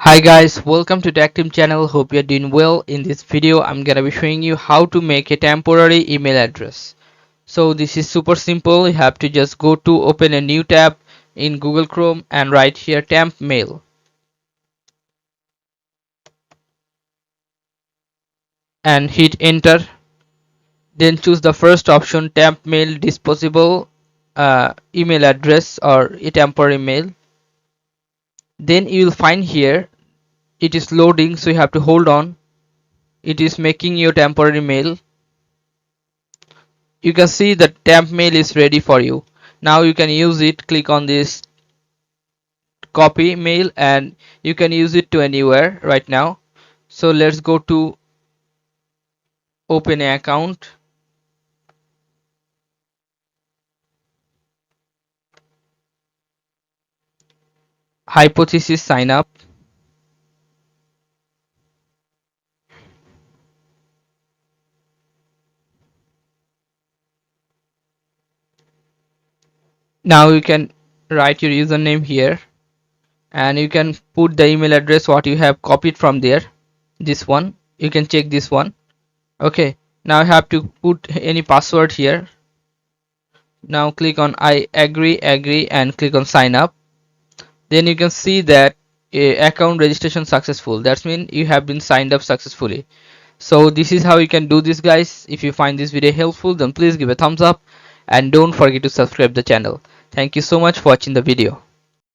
Hi guys, welcome to Tactim channel. Hope you're doing well. In this video I'm gonna be showing you how to make a temporary email address. So this is super simple. You have to just go to open a new tab in Google Chrome and write here temp mail and hit enter. Then choose the first option, temp mail disposable email address or a temporary mail. Then you will find here it is loading, so you have to hold on. It is making your temporary mail. You can see the temp mail is ready for you. Now you can use it. Click on this copy mail and you can use it to anywhere right now. So let's go to open an account. Hypothesis sign up. Now you can write your username here and you can put the email address what you have copied from there. This one you can check this one. Okay, now you have to put any password here. Now click on I agree and click on sign up. Then you can see that account registration successful. That means you have been signed up successfully. So this is how you can do this, guys. If you find this video helpful, then please give a thumbs up and don't forget to subscribe the channel. Thank you so much for watching the video.